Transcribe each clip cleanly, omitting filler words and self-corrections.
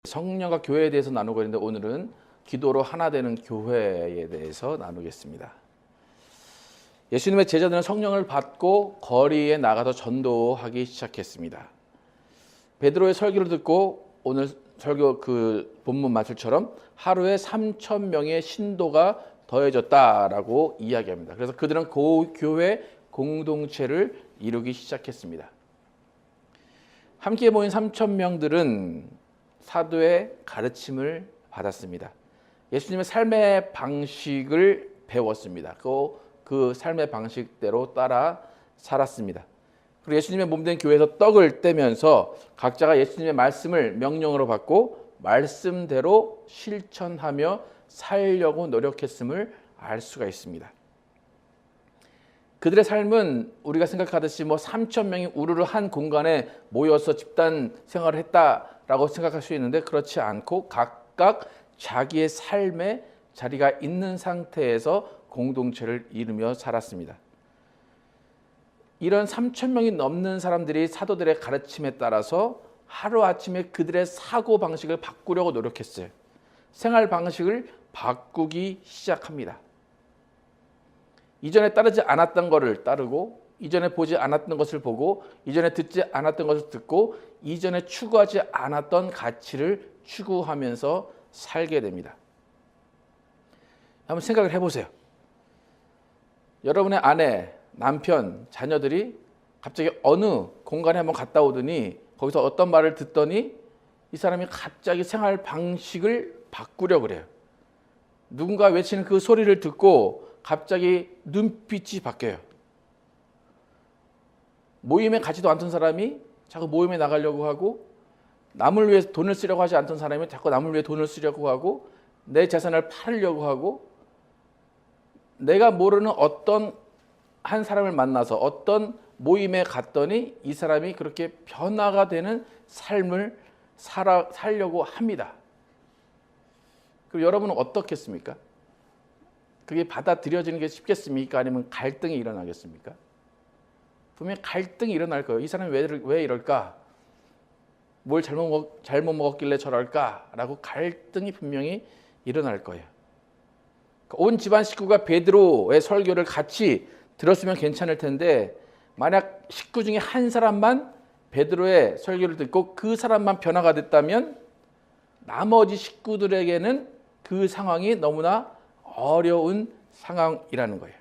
성령과 교회에 대해서 나누고 있는데 오늘은 기도로 하나 되는 교회에 대해서 나누겠습니다. 예수님의 제자들은 성령을 받고 거리에 나가서 전도하기 시작했습니다. 베드로의 설교를 듣고 오늘 설교 그 본문 말씀처럼 하루에 3,000명의 신도가 더해졌다라고 이야기합니다. 그래서 그들은 교회 공동체를 이루기 시작했습니다. 함께 모인 3,000명들은 사도의 가르침을 받았습니다. 예수님의 삶의 방식을 배웠습니다. 그 삶의 방식대로 따라 살았습니다. 그리고 예수님의 몸된 교회에서 떡을 떼면서 각자가 예수님의 말씀을 명령으로 받고 말씀대로 실천하며 살려고 노력했음을 알 수가 있습니다. 그들의 삶은 우리가 생각하듯이 3,000명이 우르르 한 공간에 모여서 집단 생활을 했다라고 생각할 수 있는데 그렇지 않고 각각 자기의 삶에 자리가 있는 상태에서 공동체를 이루며 살았습니다. 이런 3,000명이 넘는 사람들이 사도들의 가르침에 따라서 하루아침에 그들의 사고방식을 바꾸려고 노력했어요. 생활 방식을 바꾸기 시작합니다. 이전에 따르지 않았던 것을 따르고, 이전에 보지 않았던 것을 보고, 이전에 듣지 않았던 것을 듣고, 이전에 추구하지 않았던 가치를 추구하면서 살게 됩니다. 한번 생각을 해보세요. 여러분의 아내, 남편, 자녀들이 갑자기 어느 공간에 한번 갔다 오더니 거기서 어떤 말을 듣더니 이 사람이 갑자기 생활 방식을 바꾸려고 그래요. 누군가 외치는 그 소리를 듣고 갑자기 눈빛이 바뀌어요. 모임에 가지도 않던 사람이 자꾸 모임에 나가려고 하고, 남을 위해 돈을 쓰려고 하지 않던 사람이 자꾸 남을 위해 돈을 쓰려고 하고, 내 재산을 팔으려고 하고, 내가 모르는 어떤 한 사람을 만나서 어떤 모임에 갔더니 이 사람이 그렇게 변화가 되는 삶을 살려고 합니다. 그럼 여러분은 어떻겠습니까? 그게 받아들여지는 게 쉽겠습니까? 아니면 갈등이 일어나겠습니까? 분명히 갈등이 일어날 거예요. 이 사람이 왜 이럴까? 뭘 잘못 먹었길래 저럴까? 라고 갈등이 분명히 일어날 거예요. 온 집안 식구가 베드로의 설교를 같이 들었으면 괜찮을 텐데 만약 식구 중에 한 사람만 베드로의 설교를 듣고 그 사람만 변화가 됐다면 나머지 식구들에게는 그 상황이 너무나 어려운 상황이라는 거예요.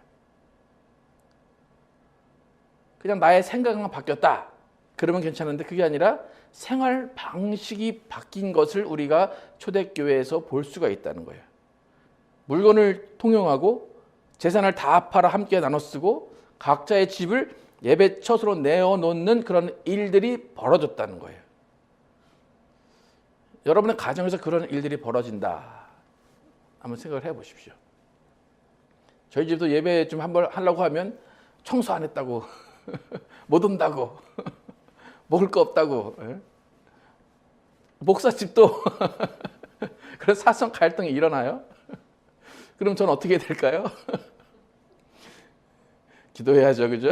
그냥 나의 생각만 바뀌었다. 그러면 괜찮은데 그게 아니라 생활 방식이 바뀐 것을 우리가 초대교회에서 볼 수가 있다는 거예요. 물건을 통용하고 재산을 다 팔아 함께 나눠 쓰고 각자의 집을 예배처로 내어놓는 그런 일들이 벌어졌다는 거예요. 여러분의 가정에서 그런 일들이 벌어진다. 한번 생각을 해보십시오. 저희 집도 예배 좀 한번 하려고 하면 청소 안 했다고 못 온다고 먹을 거 없다고. 목사 집도 그래서 사성 갈등이 일어나요. 그럼 전 어떻게 해야 될까요? 기도해야죠, 그죠?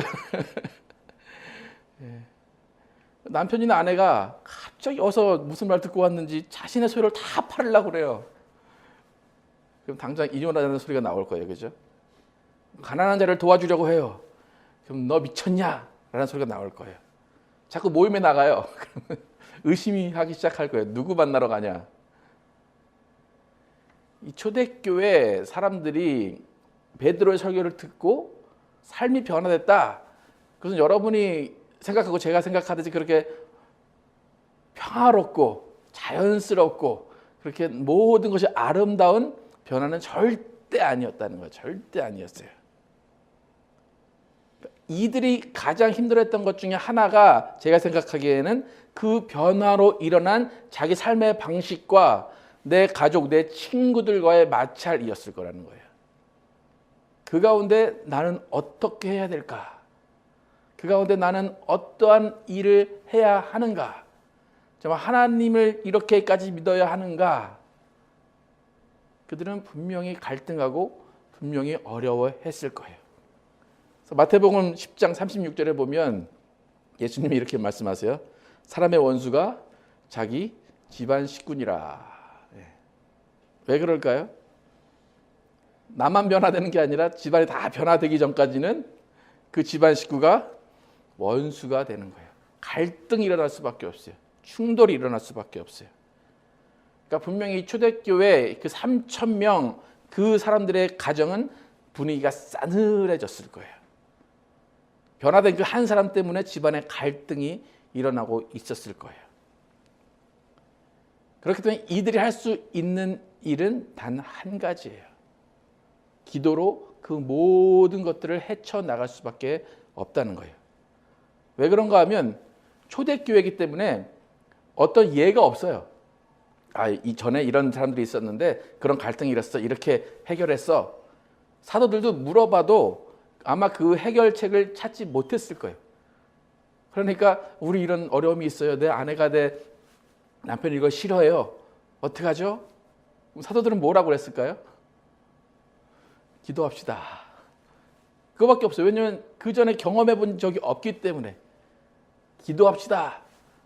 남편이나 아내가 갑자기 어서 무슨 말 듣고 왔는지 자신의 소유를 다 팔으려고 그래요. 그럼 당장 이혼하자는 소리가 나올 거예요, 그죠? 가난한 자를 도와주려고 해요. 그럼 너 미쳤냐? 라는 소리가 나올 거예요. 자꾸 모임에 나가요. 그러면 의심이 하기 시작할 거예요. 누구 만나러 가냐? 이 초대교회 사람들이 베드로의 설교를 듣고 삶이 변화됐다. 그것은 여러분이 생각하고 제가 생각하듯이 그렇게 평화롭고 자연스럽고 그렇게 모든 것이 아름다운 변화는 절대 아니었다는 거예요. 절대 아니었어요. 이들이 가장 힘들었던 것 중에 하나가 제가 생각하기에는 그 변화로 일어난 자기 삶의 방식과 내 가족, 내 친구들과의 마찰이었을 거라는 거예요. 그 가운데 나는 어떻게 해야 될까? 그 가운데 나는 어떠한 일을 해야 하는가? 정말 하나님을 이렇게까지 믿어야 하는가? 그들은 분명히 갈등하고 분명히 어려워했을 거예요. 그래서 마태복음 10장 36절에 보면 예수님이 이렇게 말씀하세요. 사람의 원수가 자기 집안 식구니라. 예. 왜 그럴까요? 나만 변화되는 게 아니라 집안이 다 변화되기 전까지는 그 집안 식구가 원수가 되는 거예요. 갈등이 일어날 수밖에 없어요. 충돌이 일어날 수밖에 없어요. 그러니까 분명히 초대교회 그 3,000명 그 사람들의 가정은 분위기가 싸늘해졌을 거예요. 변화된 그 한 사람 때문에 집안에 갈등이 일어나고 있었을 거예요. 그렇기 때문에 이들이 할 수 있는 일은 단 한 가지예요. 기도로 그 모든 것들을 헤쳐나갈 수밖에 없다는 거예요. 왜 그런가 하면 초대교회이기 때문에 어떤 예가 없어요. 이전에 이런 사람들이 있었는데 그런 갈등이 일었어. 이렇게 해결했어. 사도들도 물어봐도 아마 그 해결책을 찾지 못했을 거예요. 그러니까 우리 이런 어려움이 있어요. 내 아내가 내 남편이 이거 싫어해요. 어떡하죠? 사도들은 뭐라고 그랬을까요? 기도합시다. 그거밖에 없어요. 왜냐하면 그 전에 경험해 본 적이 없기 때문에 기도합시다.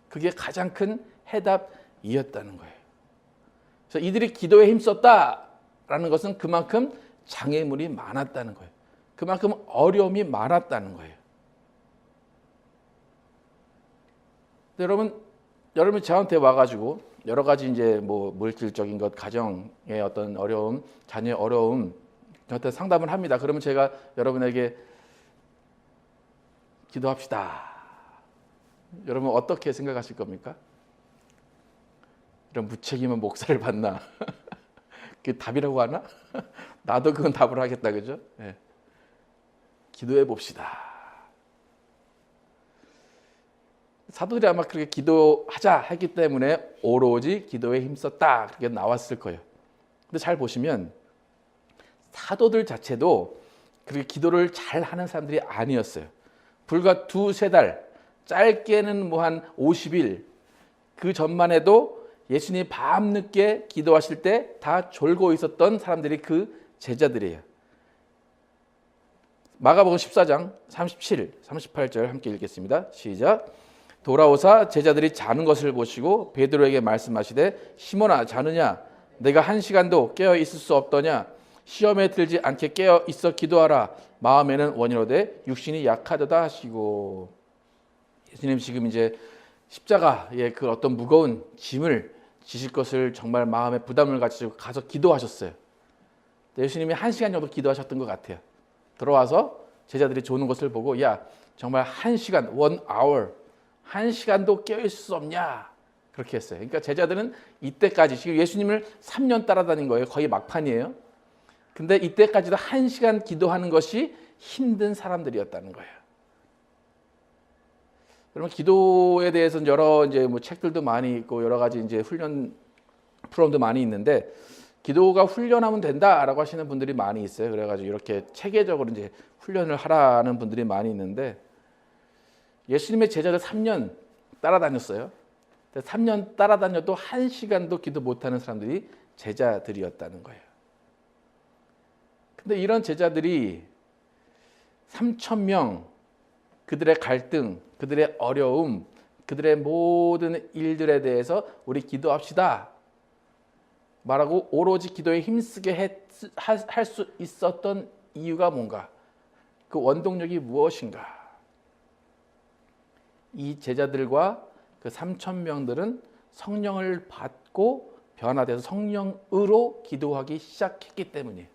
그게 가장 큰 해답이었다는 거예요. 그래서 이들이 기도에 힘썼다라는 것은 그만큼 장애물이 많았다는 거예요. 그만큼 어려움이 많았다는 거예요. 여러분 저한테 와가지고 여러 가지 이제 뭐 물질적인 것, 가정의 어떤 어려움, 자녀의 어려움 저한테 상담을 합니다. 그러면 제가 여러분에게 기도합시다. 여러분 어떻게 생각하실 겁니까? 이런 무책임한 목사를 봤나? 그게 답이라고 하나? 나도 그건 답을 하겠다, 그죠? 네. 기도해 봅시다. 사도들이 아마 그렇게 기도하자 했기 때문에 오로지 기도에 힘썼다 그렇게 나왔을 거예요. 근데 잘 보시면 사도들 자체도 그렇게 기도를 잘 하는 사람들이 아니었어요. 불과 2-3달, 짧게는 뭐 한 50일 그 전만 해도 예수님이 밤늦게 기도하실 때 다 졸고 있었던 사람들이 그 제자들이에요. 마가복음 14장 37, 38절 함께 읽겠습니다. 시작. 돌아오사 제자들이 자는 것을 보시고 베드로에게 말씀하시되 시몬아 자느냐 내가 1시간도 깨어 있을 수 없더냐 시험에 들지 않게 깨어 있어 기도하라 마음에는 원이로되 육신이 약하도다 하시고 예수님 지금 이제 십자가의 그 어떤 무거운 짐을 지실 것을 정말 마음에 부담을 가지고 가서 기도하셨어요. 예수님이 1시간 정도 기도하셨던 것 같아요. 들어와서 제자들이 조는 것을 보고 야 정말 1시간, 1hour 1시간도 깨어있을 수 없냐 그렇게 했어요. 그러니까 제자들은 이때까지 지금 예수님을 3년 따라다닌 거예요. 거의 막판이에요. 근데 이때까지도 1시간 기도하는 것이 힘든 사람들이었다는 거예요. 여러분 기도에 대해서는 여러 이제 뭐 책들도 많이 있고 여러 가지 이제 훈련 프로그램도 많이 있는데 기도가 훈련하면 된다라고 하시는 분들이 많이 있어요. 그래가지고 이렇게 체계적으로 이제 훈련을 하라는 분들이 많이 있는데 예수님의 제자들 3년 따라다녔어요. 3년 따라다녀도 1시간도 기도 못하는 사람들이 제자들이었다는 거예요. 근데 이런 제자들이 3,000명 그들의 갈등, 그들의 어려움, 그들의 모든 일들에 대해서 우리 기도합시다 말하고 오로지 기도에 힘쓰게 할 수 있었던 이유가 뭔가? 그 원동력이 무엇인가? 이 제자들과 그 3,000명들은 성령을 받고 변화돼서 성령으로 기도하기 시작했기 때문이에요.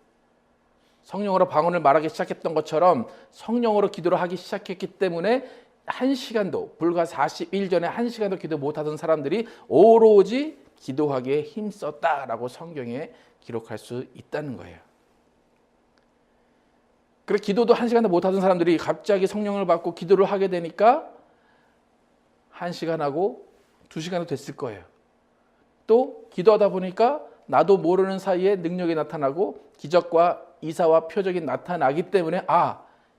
성령으로 방언을 말하기 시작했던 것처럼 성령으로 기도를 하기 시작했기 때문에 1시간도 불과 40일 전에 1시간도 기도 못하던 사람들이 오로지 기도하기에 힘썼다라고 성경에 기록할 수 있다는 거예요. 그래 기도도 1시간도 못하던 사람들이 갑자기 성령을 받고 기도를 하게 되니까 1시간하고 2시간도 됐을 거예요. 또 기도하다 보니까 나도 모르는 사이에 능력이 나타나고 기적과 이사와 표적이 나타나기 때문에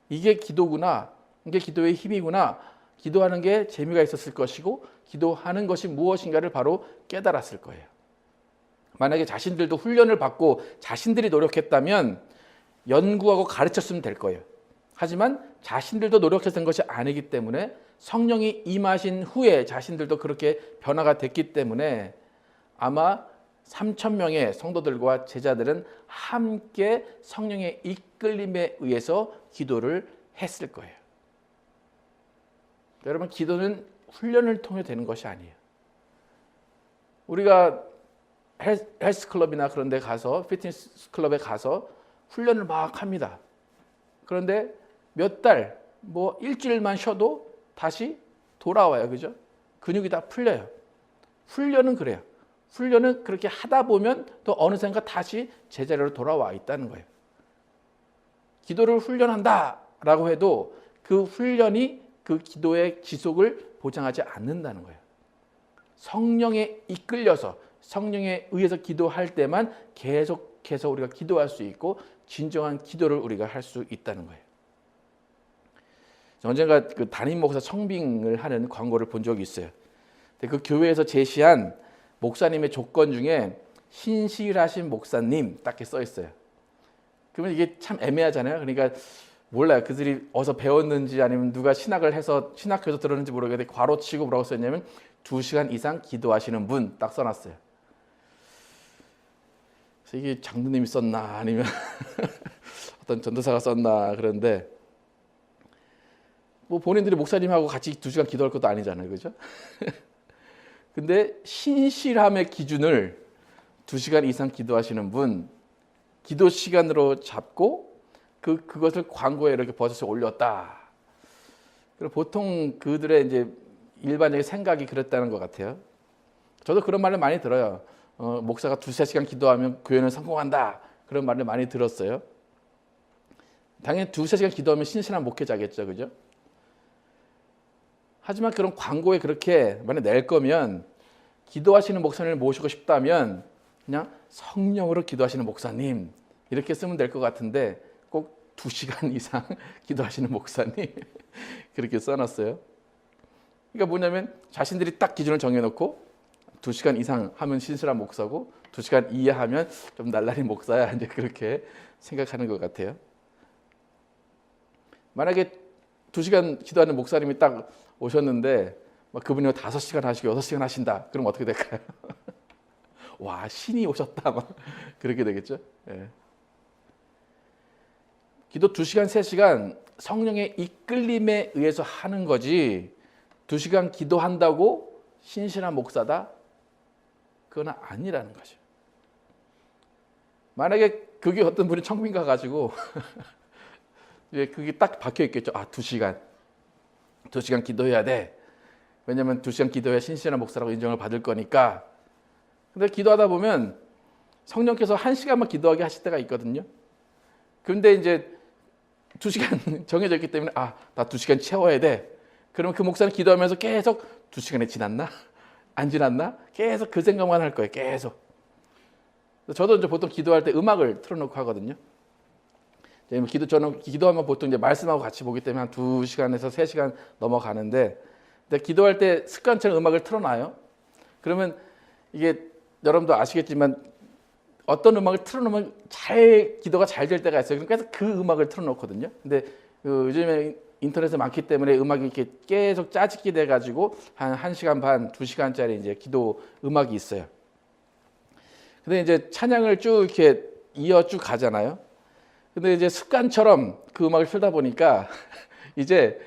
이게 기도구나. 이게 기도의 힘이구나. 기도하는 게 재미가 있었을 것이고 기도하는 것이 무엇인가를 바로 깨달았을 거예요. 만약에 자신들도 훈련을 받고 자신들이 노력했다면 연구하고 가르쳤으면 될 거예요. 하지만 자신들도 노력해서 된 것이 아니기 때문에 성령이 임하신 후에 자신들도 그렇게 변화가 됐기 때문에 아마 3,000명의 성도들과 제자들은 함께 성령의 이끌림에 의해서 기도를 했을 거예요. 여러분, 기도는 훈련을 통해 되는 것이 아니에요. 우리가 헬스클럽이나 그런 데 가서, 피트니스 클럽에 가서 훈련을 막 합니다. 그런데 몇 달, 뭐 일주일만 쉬어도 다시 돌아와요. 그죠? 근육이 다 풀려요. 훈련은 그래요. 훈련은 그렇게 하다 보면 또 어느샌가 다시 제자리로 돌아와 있다는 거예요. 기도를 훈련한다라고 해도 그 훈련이 그 기도의 지속을 보장하지 않는다는 거예요. 성령에 이끌려서 성령에 의해서 기도할 때만 계속해서 우리가 기도할 수 있고 진정한 기도를 우리가 할 수 있다는 거예요. 언젠가 그 담임 목사 청빙을 하는 광고를 본 적이 있어요. 그 교회에서 제시한 목사님의 조건 중에 신실하신 목사님 딱 이렇게 써 있어요. 그러면 이게 참 애매하잖아요. 그러니까 몰라요. 그들이 어디서 배웠는지 아니면 누가 신학을 해서 신학교에서 들었는지 모르겠는데 괄호치고 뭐라고 썼냐면 2시간 이상 기도하시는 분 딱 써놨어요. 그래서 이게 장로님이 썼나 아니면 어떤 전도사가 썼나 그런데 뭐 본인들이 목사님하고 같이 2시간 기도할 것도 아니잖아요. 그죠? 근데 신실함의 기준을 2시간 이상 기도하시는 분, 기도 시간으로 잡고 그것을 광고에 이렇게 버젓이 올렸다. 그리고 보통 그들의 이제 일반적인 생각이 그랬다는 것 같아요. 저도 그런 말을 많이 들어요. 목사가 2-3시간 기도하면 교회는 성공한다. 그런 말을 많이 들었어요. 당연히 2-3시간 기도하면 신실한 목회자겠죠. 그죠? 하지만 그런 광고에 그렇게 만약 낼 거면 기도하시는 목사님을 모시고 싶다면 그냥 성령으로 기도하시는 목사님 이렇게 쓰면 될 것 같은데 꼭 2시간 이상 기도하시는 목사님 그렇게 써놨어요. 그러니까 뭐냐면 자신들이 딱 기준을 정해놓고 2시간 이상 하면 신실한 목사고 2시간 이하하면 좀 날라리 목사야 이제 그렇게 생각하는 것 같아요. 만약에 2시간 기도하는 목사님이 딱 오셨는데 그분이 5시간 하시고 6시간 하신다. 그럼 어떻게 될까요? 와, 신이 오셨다. 막 그렇게 되겠죠. 예. 기도 2시간, 3시간 성령의 이끌림에 의해서 하는 거지 2시간 기도한다고 신실한 목사다? 그건 아니라는 거죠. 만약에 그게 어떤 분이 청빙 가가지고 그게 딱 박혀 있겠죠. 2시간 기도해야 돼. 왜냐하면 2시간 기도해야 신실한 목사라고 인정을 받을 거니까. 근데 기도하다 보면 성령께서 1시간만 기도하게 하실 때가 있거든요. 그런데 이제 2시간 정해져 있기 때문에 나 2시간 채워야 돼. 그러면 그 목사는 기도하면서 계속 2시간이 지났나? 안 지났나? 계속 그 생각만 할 거예요. 계속. 저도 이제 보통 기도할 때 음악을 틀어놓고 하거든요. 저는 기도하면 보통 이제 말씀하고 같이 보기 때문에 한 2시간에서 3시간 넘어가는데, 근데 기도할 때 습관처럼 음악을 틀어놔요. 그러면 이게 여러분도 아시겠지만 어떤 음악을 틀어놓으면 기도가 잘 될 때가 있어요. 그래서 그 음악을 틀어놓거든요. 근데 요즘에 인터넷에 많기 때문에 음악이 이렇게 계속 짜집기 돼가지고 한 1시간 반, 2시간짜리 이제 기도 음악이 있어요. 근데 이제 찬양을 쭉 이렇게 이어 쭉 가잖아요. 근데 이제 습관처럼 그 음악을 틀다 보니까 이제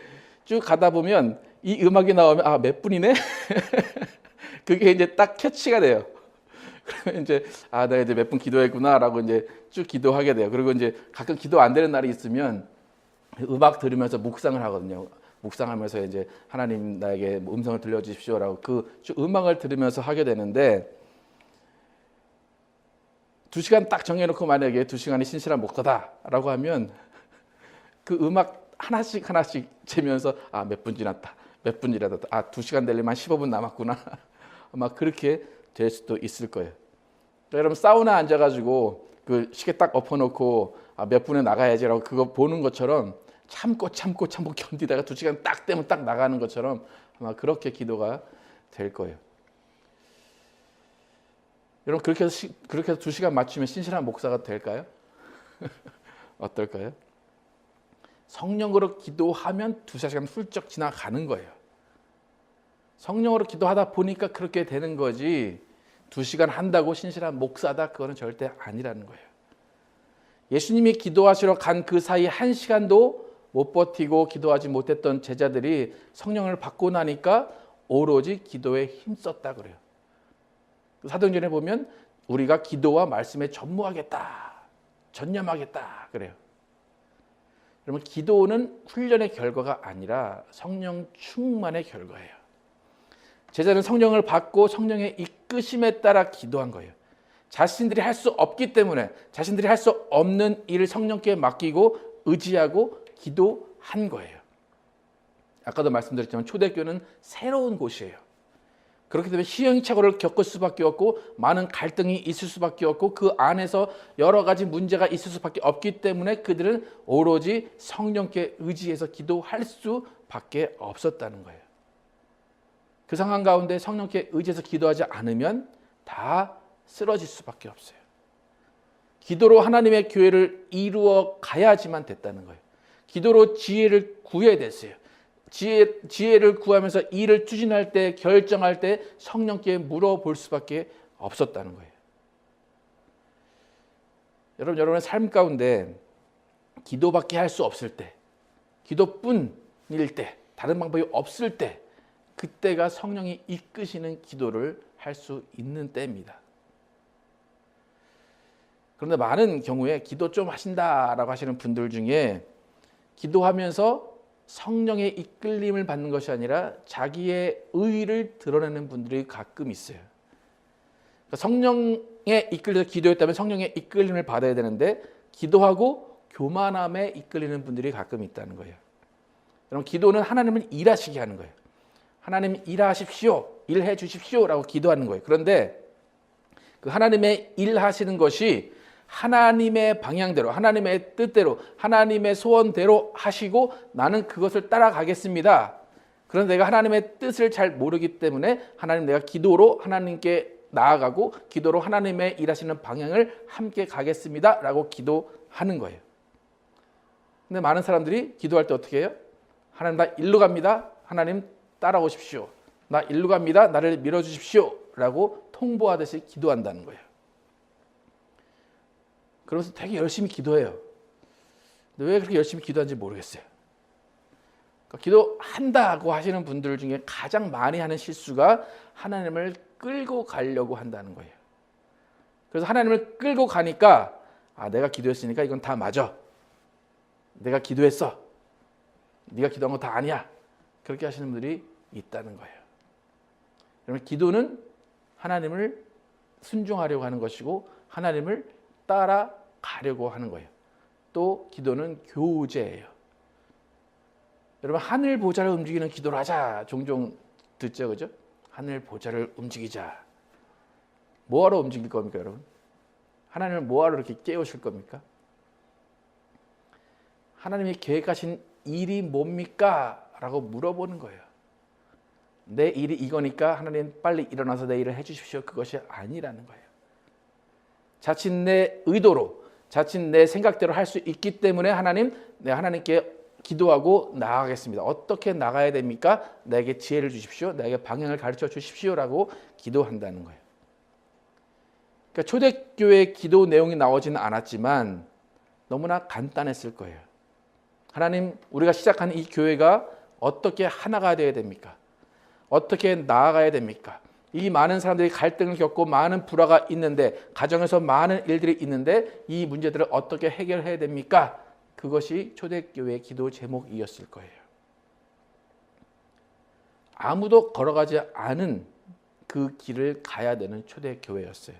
쭉 가다 보면 이 음악이 나오면 몇 분이네? 그게 이제 딱 캐치가 돼요. 그러면 이제 내가 이제 몇 분 기도했구나라고 이제 쭉 기도하게 돼요. 그리고 이제 가끔 기도 안 되는 날이 있으면 음악 들으면서 묵상을 하거든요. 묵상하면서 이제 하나님 나에게 음성을 들려주십시오라고 그 음악을 들으면서 하게 되는데 2시간 딱 정해놓고 만약에 2시간이 신실한 목사다라고 하면 그 음악 하나씩 재면서 몇 분 지났다. 몇 분 지났다. 2시간 되려면 15분 남았구나. 아마 그렇게 될 수도 있을 거예요. 여러분 사우나 앉아가지고 그 시계 딱 엎어놓고 몇 분에 나가야지라고 그거 보는 것처럼 참고 견디다가 2시간 딱 되면 딱 나가는 것처럼 아마 그렇게 기도가 될 거예요. 여러분 그렇게 해서 2시간 맞추면 신실한 목사가 될까요? 어떨까요? 성령으로 기도하면 2-3시간 훌쩍 지나가는 거예요. 성령으로 기도하다 보니까 그렇게 되는 거지 2시간 한다고 신실한 목사다? 그거는 절대 아니라는 거예요. 예수님이 기도하시러 간 그 사이 1시간도 못 버티고 기도하지 못했던 제자들이 성령을 받고 나니까 오로지 기도에 힘썼다 그래요. 사도행전에 보면 우리가 기도와 말씀에 전무하겠다, 전념하겠다 그래요. 여러분, 기도는 훈련의 결과가 아니라 성령 충만의 결과예요. 제자는 성령을 받고 성령의 이끄심에 따라 기도한 거예요. 자신들이 할 수 없기 때문에 자신들이 할 수 없는 일을 성령께 맡기고 의지하고 기도한 거예요. 아까도 말씀드렸지만 초대교회는 새로운 곳이에요. 그렇기 때문에 시행착오를 겪을 수밖에 없고 많은 갈등이 있을 수밖에 없고 그 안에서 여러 가지 문제가 있을 수밖에 없기 때문에 그들은 오로지 성령께 의지해서 기도할 수밖에 없었다는 거예요. 그 상황 가운데 성령께 의지해서 기도하지 않으면 다 쓰러질 수밖에 없어요. 기도로 하나님의 교회를 이루어 가야지만 됐다는 거예요. 기도로 지혜를 구해야 됐어요. 지혜를 구하면서 일을 추진할 때, 결정할 때 성령께 물어볼 수밖에 없었다는 거예요. 여러분의 삶 가운데 기도밖에 할 수 없을 때, 기도뿐일 때, 다른 방법이 없을 때, 그때가 성령이 이끄시는 기도를 할 수 있는 때입니다. 그런데 많은 경우에 기도 좀 하신다라고 하시는 분들 중에 기도하면서 성령의 이끌림을 받는 것이 아니라 자기의 의의를 드러내는 분들이 가끔 있어요. 그러니까 성령에 이끌려서 기도했다면 성령의 이끌림을 받아야 되는데 기도하고 교만함에 이끌리는 분들이 가끔 있다는 거예요. 여러분, 기도는 하나님을 일하시게 하는 거예요. 하나님 일하십시오, 일해 주십시오라고 기도하는 거예요. 그런데 그 하나님의 일하시는 것이 하나님의 방향대로, 하나님의 뜻대로, 하나님의 소원대로 하시고 나는 그것을 따라가겠습니다. 그런데 내가 하나님의 뜻을 잘 모르기 때문에 하나님, 내가 기도로 하나님께 나아가고 기도로 하나님의 일하시는 방향을 함께 가겠습니다 라고 기도하는 거예요. 근데 많은 사람들이 기도할 때 어떻게 해요? 하나님, 나 일로 갑니다. 하나님 따라오십시오. 나 일로 갑니다. 나를 밀어주십시오 라고 통보하듯이 기도한다는 거예요. 그러면서 되게 열심히 기도해요. 근데 왜 그렇게 열심히 기도하는지 모르겠어요. 그러니까 기도한다고 하시는 분들 중에 가장 많이 하는 실수가 하나님을 끌고 가려고 한다는 거예요. 그래서 하나님을 끌고 가니까 내가 기도했으니까 이건 다 맞아. 내가 기도했어. 네가 기도한 거 다 아니야. 그렇게 하시는 분들이 있다는 거예요. 여러분, 기도는 하나님을 순종하려고 하는 것이고 하나님을 따라가려고 하는 거예요. 또 기도는 교제예요. 여러분, 하늘 보좌를 움직이는 기도를 하자 종종 듣죠, 그죠? 하늘 보좌를 움직이자. 뭐하러 움직일 겁니까, 여러분? 하나님을 뭐하러 이렇게 깨우실 겁니까? 하나님이 계획하신 일이 뭡니까? 라고 물어보는 거예요. 내 일이 이거니까 하나님 빨리 일어나서 내 일을 해주십시오. 그것이 아니라는 거예요. 자칫 내 의도로, 자칫 내 생각대로 할 수 있기 때문에 하나님, 내가 하나님께 기도하고 나아가겠습니다. 어떻게 나가야 됩니까? 나에게 지혜를 주십시오. 나에게 방향을 가르쳐 주십시오라고 기도한다는 거예요. 그러니까 초대교회의 기도 내용이 나오지는 않았지만 너무나 간단했을 거예요. 하나님, 우리가 시작한 이 교회가 어떻게 하나가 되어야 됩니까? 어떻게 나아가야 됩니까? 이 많은 사람들이 갈등을 겪고 많은 불화가 있는데, 가정에서 많은 일들이 있는데 이 문제들을 어떻게 해결해야 됩니까? 그것이 초대교회의 기도 제목이었을 거예요. 아무도 걸어가지 않은 그 길을 가야 되는 초대교회였어요.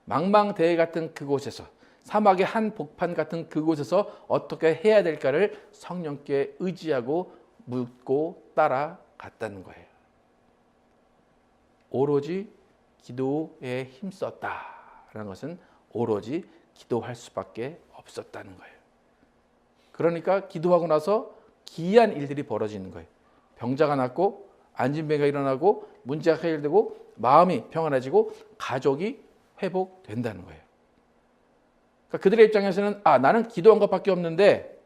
망망대해 같은 그곳에서, 사막의 한 복판 같은 그곳에서 어떻게 해야 될까를 성령께 의지하고 묻고 따라갔다는 거예요. 오로지 기도에 힘썼다라는 것은 오로지 기도할 수밖에 없었다는 거예요. 그러니까 기도하고 나서 기이한 일들이 벌어지는 거예요. 병자가 낫고 안진뱅이가 일어나고 문제가 해결되고 마음이 평안해지고 가족이 회복된다는 거예요. 그러니까 그들의 입장에서는 나는 기도한 것밖에 없는데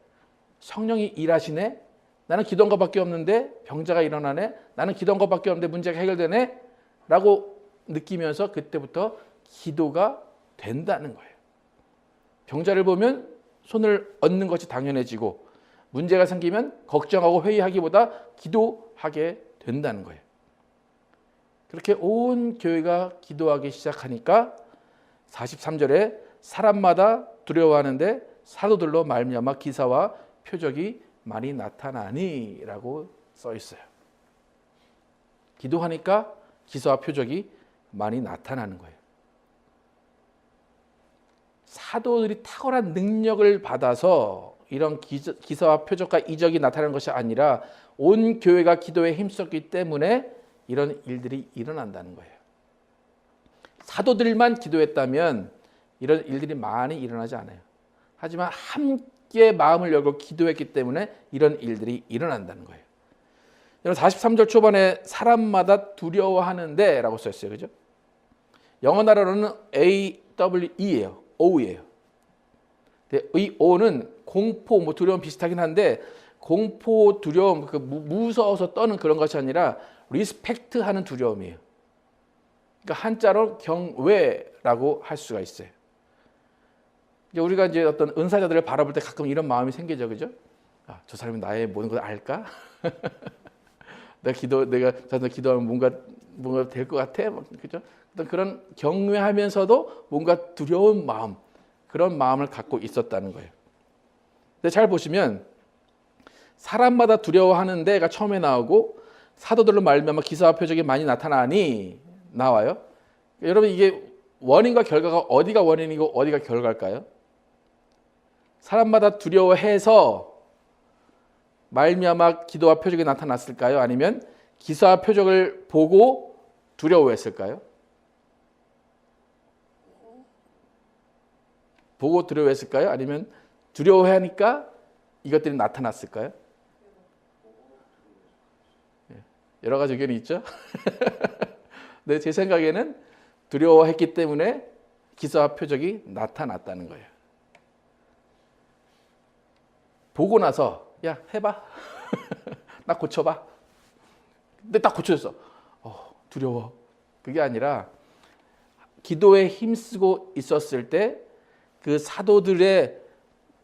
성령이 일하시네. 나는 기도한 것밖에 없는데 병자가 일어나네. 나는 기도한 것밖에 없는데 문제가 해결되네. 라고 느끼면서 그때부터 기도가 된다는 거예요. 병자를 보면 손을 얹는 것이 당연해지고 문제가 생기면 걱정하고 회의하기보다 기도하게 된다는 거예요. 그렇게 온 교회가 기도하기 시작하니까 43절에 사람마다 두려워하는데 사도들로 말미암아 기사와 표적이 많이 나타나니 라고 써 있어요. 기도하니까 기사와 표적이 많이 나타나는 거예요. 사도들이 탁월한 능력을 받아서 이런 기사와 표적과 이적이 나타나는 것이 아니라 온 교회가 기도에 힘썼기 때문에 이런 일들이 일어난다는 거예요. 사도들만 기도했다면 이런 일들이 많이 일어나지 않아요. 하지만 함께 마음을 열고 기도했기 때문에 이런 일들이 일어난다는 거예요. 여러분 43절 초반에 사람마다 두려워하는데 라고 써있어요. 그죠? 영어 나라로는 AWE예요. O예요. 이 O는 공포, 두려움 비슷하긴 한데 공포, 두려움, 무서워서 떠는 그런 것이 아니라 리스펙트하는 두려움이에요. 그러니까 한자로 경외라고 할 수가 있어요. 우리가 이제 어떤 은사자들을 바라볼 때 가끔 이런 마음이 생기죠, 그죠? 아, 저 사람이 나의 모든 걸 알까? 내가 저한테 기도하면 뭔가 될 것 같아, 그죠? 어떤 그런 경외하면서도 뭔가 두려운 마음, 그런 마음을 갖고 있었다는 거예요. 근데 잘 보시면 사람마다 두려워하는 데가 처음에 나오고 사도들로 말미암아 기사와 표적이 많이 나타나니 나와요. 여러분 이게 원인과 결과가 어디가 원인이고 어디가 결과일까요? 사람마다 두려워해서 말미암아 기도와 표적이 나타났을까요? 아니면 기사와 표적을 보고 두려워했을까요? 보고 두려워했을까요? 아니면 두려워하니까 이것들이 나타났을까요? 여러 가지 의견이 있죠. 근데 제 생각에는 두려워했기 때문에 기사와 표적이 나타났다는 거예요. 보고 나서 야 해봐. 나 고쳐봐. 근데 딱 고쳐졌어. 두려워. 그게 아니라 기도에 힘쓰고 있었을 때 그 사도들의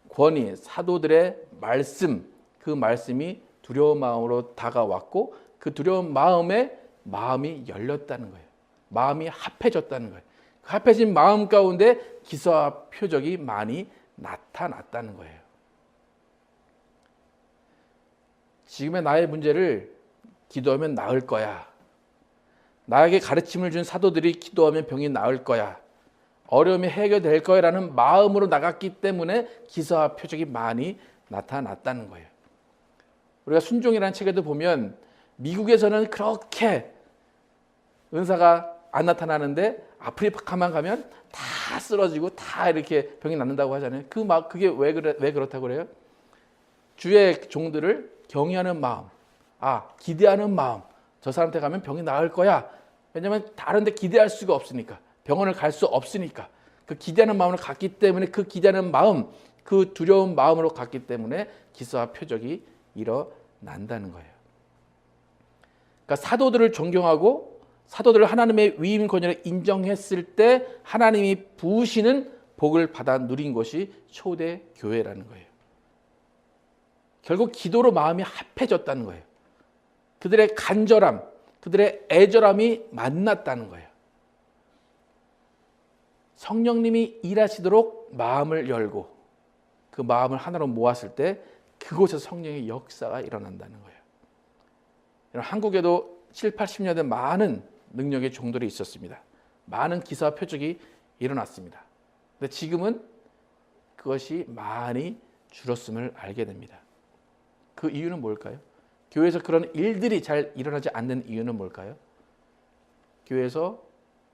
권위, 사도들의 말씀, 그 말씀이 두려운 마음으로 다가왔고 그 두려운 마음에 마음이 열렸다는 거예요. 마음이 합해졌다는 거예요. 그 합해진 마음 가운데 기사와 표적이 많이 나타났다는 거예요. 지금의 나의 문제를 기도하면 나을 거야. 나에게 가르침을 준 사도들이 기도하면 병이 나을 거야. 어려움이 해결될 거야라는 마음으로 나갔기 때문에 기사와 표적이 많이 나타났다는 거예요. 우리가 순종이라는 책에도 보면 미국에서는 그렇게 은사가 안 나타나는데 아프리카만 가면 다 쓰러지고 다 이렇게 병이 낫는다고 하잖아요. 그게 왜 그렇다고 그래요? 주의 종들을 경외하는 마음, 기대하는 마음. 저 사람한테 가면 병이 나을 거야. 왜냐하면 다른 데 기대할 수가 없으니까. 병원을 갈 수 없으니까. 그 기대하는 마음을 갖기 때문에 그 기대하는 마음, 그 두려운 마음으로 갔기 때문에 기사와 표적이 일어난다는 거예요. 그러니까 사도들을 존경하고 사도들을 하나님의 위임 권위를 인정했을 때 하나님이 부으시는 복을 받아 누린 것이 초대 교회라는 거예요. 결국 기도로 마음이 합해졌다는 거예요. 그들의 간절함, 그들의 애절함이 만났다는 거예요. 성령님이 일하시도록 마음을 열고 그 마음을 하나로 모았을 때 그곳에서 성령의 역사가 일어난다는 거예요. 한국에도 7, 80년대 많은 능력의 종들이 있었습니다. 많은 기사와 표적이 일어났습니다. 근데 지금은 그것이 많이 줄었음을 알게 됩니다. 그 이유는 뭘까요? 교회에서 그런 일들이 잘 일어나지 않는 이유는 뭘까요? 교회에서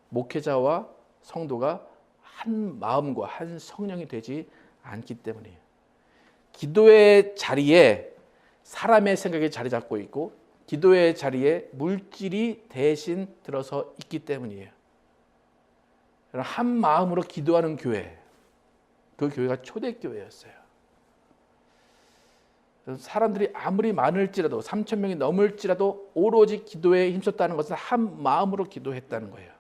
목회자와 성도가 한 마음과 한 성령이 되지 않기 때문이에요. 기도의 자리에 사람의 생각이 자리 잡고 있고 기도의 자리에 물질이 대신 들어서 있기 때문이에요. 한 마음으로 기도하는 교회, 그 교회가 초대교회였어요. 사람들이 아무리 많을지라도 3,000명이 넘을지라도 오로지 기도에 힘썼다는 것은 한 마음으로 기도했다는 거예요.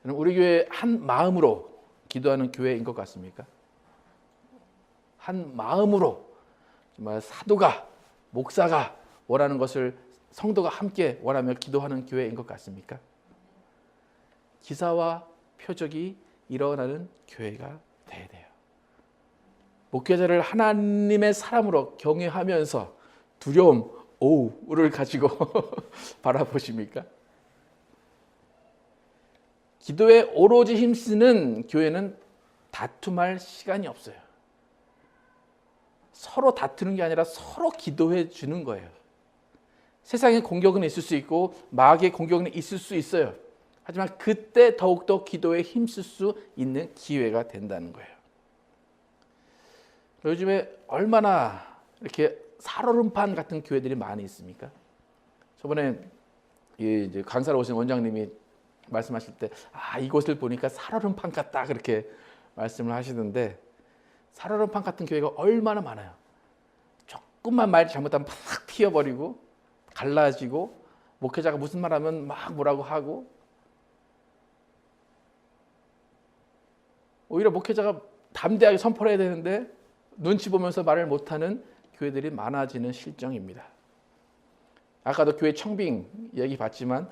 우리 교회 한 마음으로 기도하는 교회인 것 같습니까? 한 마음으로 정말 사도가 목사가 원하는 것을 성도가 함께 원하며 기도하는 교회인 것 같습니까? 기사와 표적이 일어나는 교회가 돼야 돼요. 목회자를 하나님의 사람으로 경외하면서 두려움, 오우를 가지고 바라보십니까? 기도에 오로지 힘쓰는 교회는 다툼할 시간이 없어요. 서로 다투는 게 아니라 서로 기도해 주는 거예요. 세상에 공격은 있을 수 있고 마귀의 공격은 있을 수 있어요. 하지만 그때 더욱더 기도에 힘쓸 수 있는 기회가 된다는 거예요. 요즘에 얼마나 이렇게 살얼음판 같은 교회들이 많이 있습니까? 저번에 이제 강사로 오신 원장님이 말씀하실 때 이곳을 보니까 살얼음판 같다 그렇게 말씀을 하시던데, 살얼음판 같은 교회가 얼마나 많아요. 조금만 말 잘못하면 팍 튀어버리고 갈라지고 목회자가 무슨 말하면 막 뭐라고 하고, 오히려 목회자가 담대하게 선포를 해야 되는데 눈치 보면서 말을 못하는 교회들이 많아지는 실정입니다. 아까도 교회 청빙 얘기 봤지만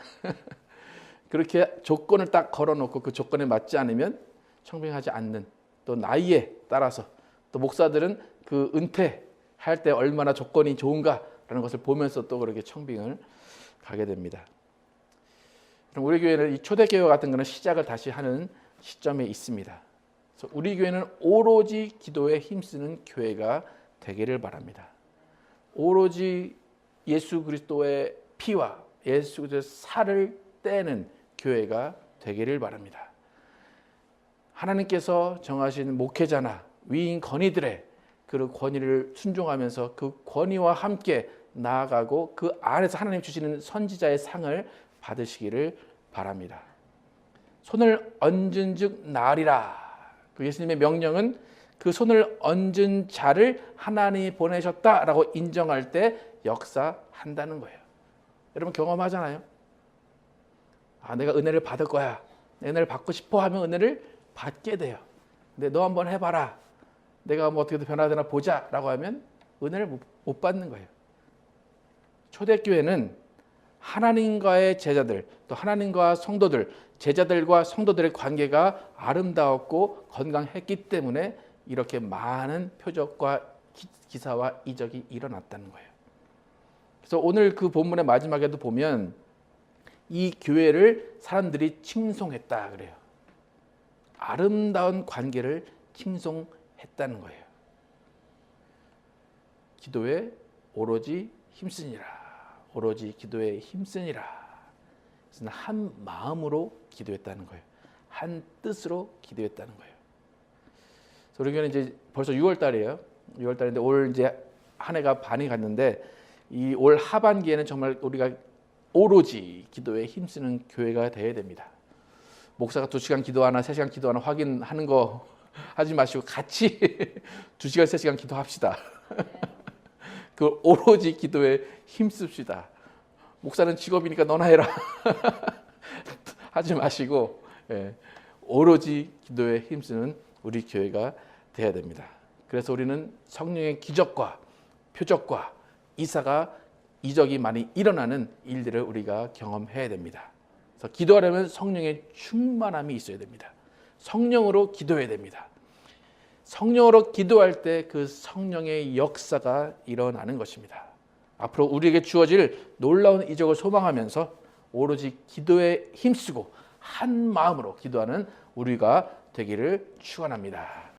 그렇게 조건을 딱 걸어놓고 그 조건에 맞지 않으면 청빙하지 않는, 또 나이에 따라서 또 목사들은 그 은퇴할 때 얼마나 조건이 좋은가라는 것을 보면서 또 그렇게 청빙을 가게 됩니다. 그럼 우리 교회는 이 초대교회 같은 거는 시작을 다시 하는 시점에 있습니다. 그래서 우리 교회는 오로지 기도에 힘쓰는 교회가 되기를 바랍니다. 오로지 예수 그리스도의 피와 예수 그리스도의 살을 떼는 교회가 되기를 바랍니다. 하나님께서 정하신 목회자나 위인 건의들의 그 권위를 순종하면서 그 권위와 함께 나아가고 그 안에서 하나님 주시는 선지자의 상을 받으시기를 바랍니다. 손을 얹은 즉 나으리라. 그 예수님의 명령은 그 손을 얹은 자를 하나님이 보내셨다라고 인정할 때 역사한다는 거예요. 여러분 경험하잖아요. 내가 은혜를 받을 거야. 은혜를 받고 싶어 하면 은혜를 받게 돼요. 근데 너 한번 해봐라. 내가 뭐 어떻게 변화되나 보자라고 하면 은혜를 못 받는 거예요. 초대교회는 하나님과의 제자들, 또 하나님과 성도들, 제자들과 성도들의 관계가 아름다웠고 건강했기 때문에 이렇게 많은 표적과 기사와 이적이 일어났다는 거예요. 그래서 오늘 그 본문의 마지막에도 보면 이 교회를 사람들이 칭송했다 그래요. 아름다운 관계를 칭송했다는 거예요. 기도에 오로지 힘쓰니라. 오로지 기도에 힘쓰니라. 그래서 한 마음으로 기도했다는 거예요. 한 뜻으로 기도했다는 거예요. 그래서 우리 교회는 이제 벌써 6월 달이에요. 6월 달인데 올 이제 한 해가 반이 갔는데 이 올 하반기에는 정말 우리가 오로지 기도에 힘쓰는 교회가 되어야 됩니다. 목사가 2시간 기도하나 3시간 기도하나 확인하는 거 하지 마시고 같이 2시간 3시간 기도합시다. 그 오로지 기도에 힘씁시다. 목사는 직업이니까 너나 해라 하지 마시고 오로지 기도에 힘쓰는 우리 교회가 되어야 됩니다. 그래서 우리는 성령의 기적과 표적과 이적이 많이 일어나는 일들을 우리가 경험해야 됩니다. 그래서 기도하려면 성령의 충만함이 있어야 됩니다. 성령으로 기도해야 됩니다. 성령으로 기도할 때 그 성령의 역사가 일어나는 것입니다. 앞으로 우리에게 주어질 놀라운 이적을 소망하면서 오로지 기도에 힘쓰고 한 마음으로 기도하는 우리가 되기를 축원합니다.